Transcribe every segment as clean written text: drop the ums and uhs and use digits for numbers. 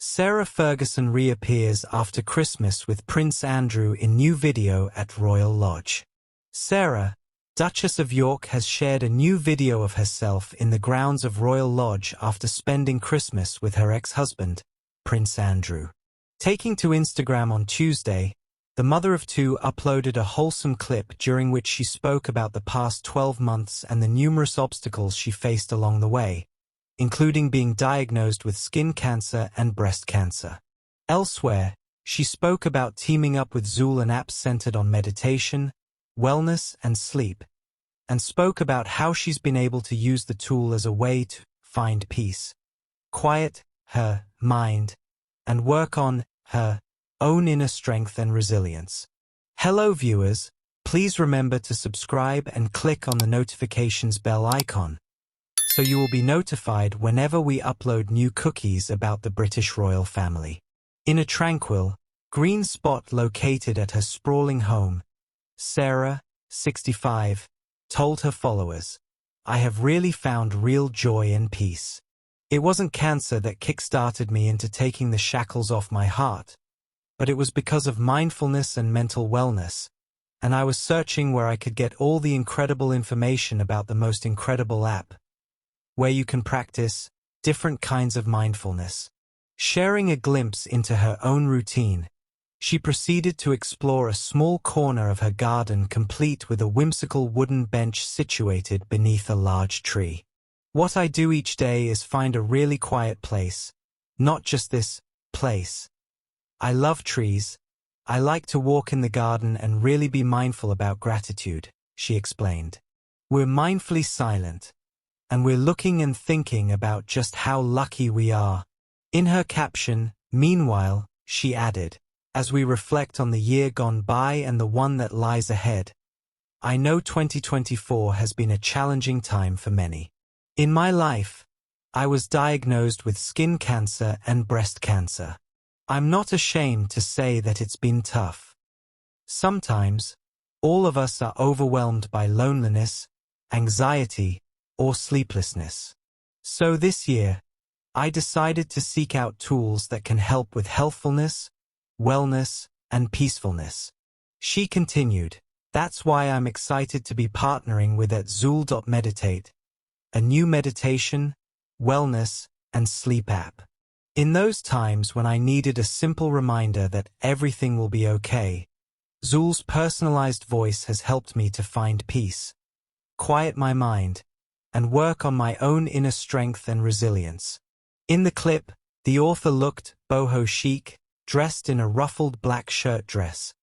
Sarah Ferguson reappears after Christmas with Prince Andrew in new video at Royal Lodge. Sarah, Duchess of York, has shared a new video of herself in the grounds of Royal Lodge after spending Christmas with her ex-husband, Prince Andrew. Taking to Instagram on Tuesday, the mother of two uploaded a wholesome clip during which she spoke about the past 12 months and the numerous obstacles she faced along the way, including being diagnosed with skin cancer and breast cancer. Elsewhere, she spoke about teaming up with Zool, an app centered on meditation, wellness, and sleep, and spoke about how she's been able to use the tool as a way to find peace, quiet her mind, and work on her own inner strength and resilience. Hello viewers, please remember to subscribe and click on the notifications bell icon, so you will be notified whenever we upload new cookies about the British royal family. In a tranquil, green spot located at her sprawling home, Sarah, 65, told her followers, "I have really found real joy and peace. It wasn't cancer that kickstarted me into taking the shackles off my heart, but it was because of mindfulness and mental wellness, and I was searching where I could get all the incredible information about the most incredible app, where you can practice different kinds of mindfulness." Sharing a glimpse into her own routine, she proceeded to explore a small corner of her garden complete with a whimsical wooden bench situated beneath a large tree. "What I do each day is find a really quiet place, not just this place. I love trees. I like to walk in the garden and really be mindful about gratitude," she explained. "We're mindfully silent, and we're looking and thinking about just how lucky we are." In her caption, meanwhile, she added, "As we reflect on the year gone by and the one that lies ahead, I know 2024 has been a challenging time for many. In my life, I was diagnosed with skin cancer and breast cancer. I'm not ashamed to say that it's been tough. Sometimes, all of us are overwhelmed by loneliness, anxiety, or sleeplessness. So this year, I decided to seek out tools that can help with healthfulness, wellness, and peacefulness." She continued, "That's why I'm excited to be partnering with @Zool.meditate, a new meditation, wellness, and sleep app. In those times when I needed a simple reminder that everything will be okay, Zool's personalized voice has helped me to find peace, quiet my mind, and work on my own inner strength and resilience." In the clip, the author looked boho chic, dressed in a ruffled black shirt dress,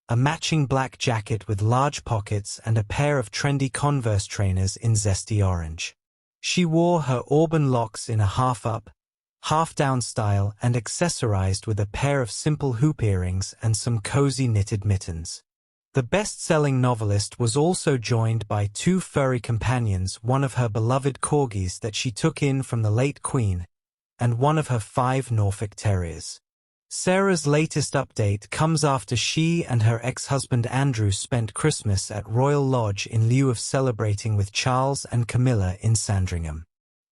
a matching black jacket with large pockets, and a pair of trendy Converse trainers in zesty orange. She wore her auburn locks in a half-up, half-down style and accessorized with a pair of simple hoop earrings and some cozy knitted mittens. The best-selling novelist was also joined by two furry companions, one of her beloved corgis that she took in from the late Queen, and one of her 5 Norfolk Terriers. Sarah's latest update comes after she and her ex-husband Andrew spent Christmas at Royal Lodge in lieu of celebrating with Charles and Camilla in Sandringham.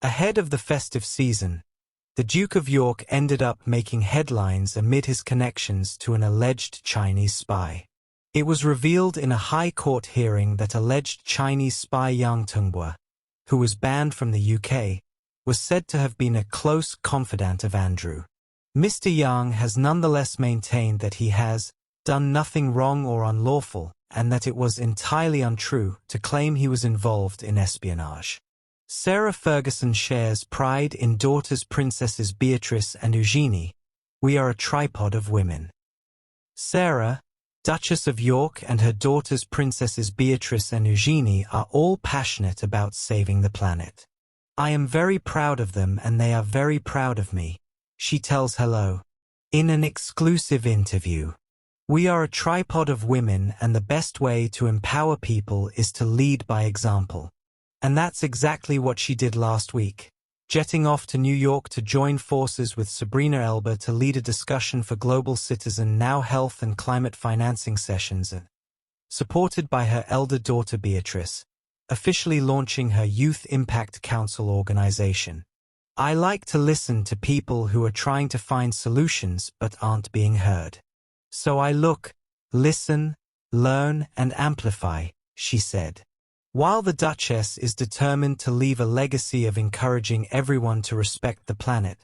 Ahead of the festive season, the Duke of York ended up making headlines amid his connections to an alleged Chinese spy. It was revealed in a high court hearing that alleged Chinese spy Yang Tunghua, who was banned from the UK, was said to have been a close confidant of Andrew. Mr. Yang has nonetheless maintained that he has done nothing wrong or unlawful, and that it was entirely untrue to claim he was involved in espionage. Sarah Ferguson shares pride in daughters Princesses Beatrice and Eugenie. "We are a tripod of women." Sarah, Duchess of York, and her daughters Princesses Beatrice and Eugenie are all passionate about saving the planet. "I am very proud of them and they are very proud of me," she tells Hello in an exclusive interview. "We are a tripod of women, and the best way to empower people is to lead by example." And that's exactly what she did last week, jetting off to New York to join forces with Sabrina Elba to lead a discussion for Global Citizen Now health and climate financing sessions, supported by her elder daughter Beatrice, officially launching her Youth Impact Council organization. I like to listen to people who are trying to find solutions but aren't being heard. So I look, listen, learn, and amplify, she said. While the Duchess is determined to leave a legacy of encouraging everyone to respect the planet,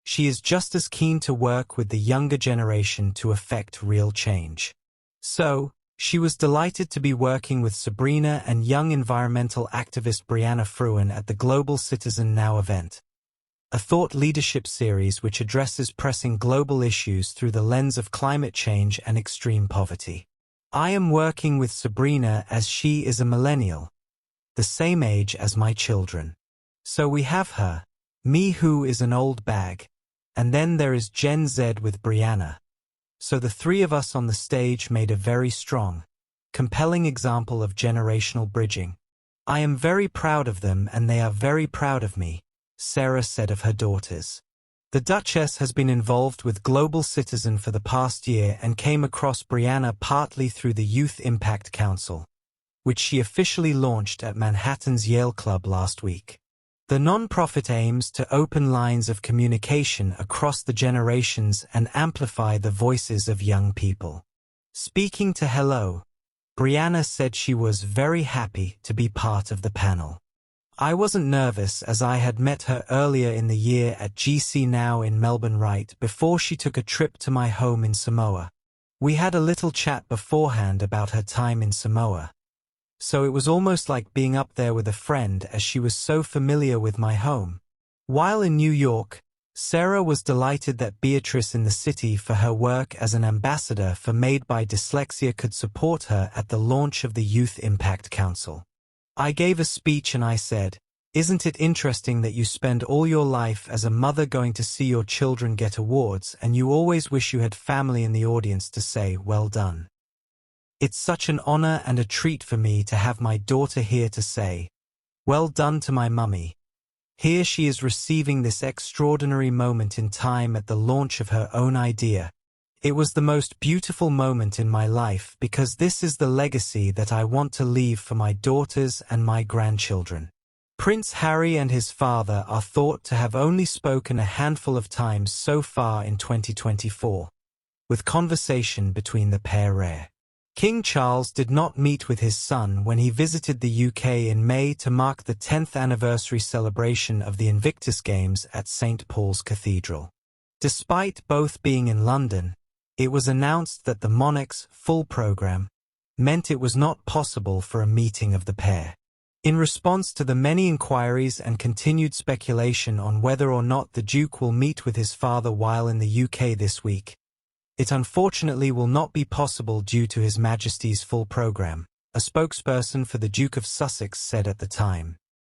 she is just as keen to work with the younger generation to effect real change. So, she was delighted to be working with Sabrina and young environmental activist Brianna Fruin at the Global Citizen Now event, a thought leadership series which addresses pressing global issues through the lens of climate change and extreme poverty. I am working with Sabrina as she is a millennial, the same age as my children. So we have her, me who is an old bag, and then there is Gen Z with Brianna. So the three of us on the stage made a very strong, compelling example of generational bridging. I am very proud of them and they are very proud of me, Sarah said of her daughters. The Duchess has been involved with Global Citizen for the past year and came across Brianna partly through the Youth Impact Council, which she officially launched at Manhattan's Yale Club last week. The nonprofit aims to open lines of communication across the generations and amplify the voices of young people. Speaking to Hello, Brianna said she was very happy to be part of the panel. I wasn't nervous as I had met her earlier in the year at GC Now in Melbourne right before she took a trip to my home in Samoa. We had a little chat beforehand about her time in Samoa. So it was almost like being up there with a friend as she was so familiar with my home. While in New York, Sarah was delighted that Beatrice in the city for her work as an ambassador for Made by Dyslexia could support her at the launch of the Youth Impact Council. I gave a speech and I said, "Isn't it interesting that you spend all your life as a mother going to see your children get awards and you always wish you had family in the audience to say, well done. It's such an honor and a treat for me to have my daughter here to say, well done to my mummy. Here she is receiving this extraordinary moment in time at the launch of her own idea. It was the most beautiful moment in my life because this is the legacy that I want to leave for my daughters and my grandchildren." Prince Harry and his father are thought to have only spoken a handful of times so far in 2024, with conversation between the pair rare. King Charles did not meet with his son when he visited the UK in May to mark the 10th anniversary celebration of the Invictus Games at St. Paul's Cathedral. Despite both being in London, it was announced that the monarch's full program meant it was not possible for a meeting of the pair. In response to the many inquiries and continued speculation on whether or not the Duke will meet with his father while in the UK this week, it unfortunately will not be possible due to His Majesty's full program, a spokesperson for the Duke of Sussex said at the time.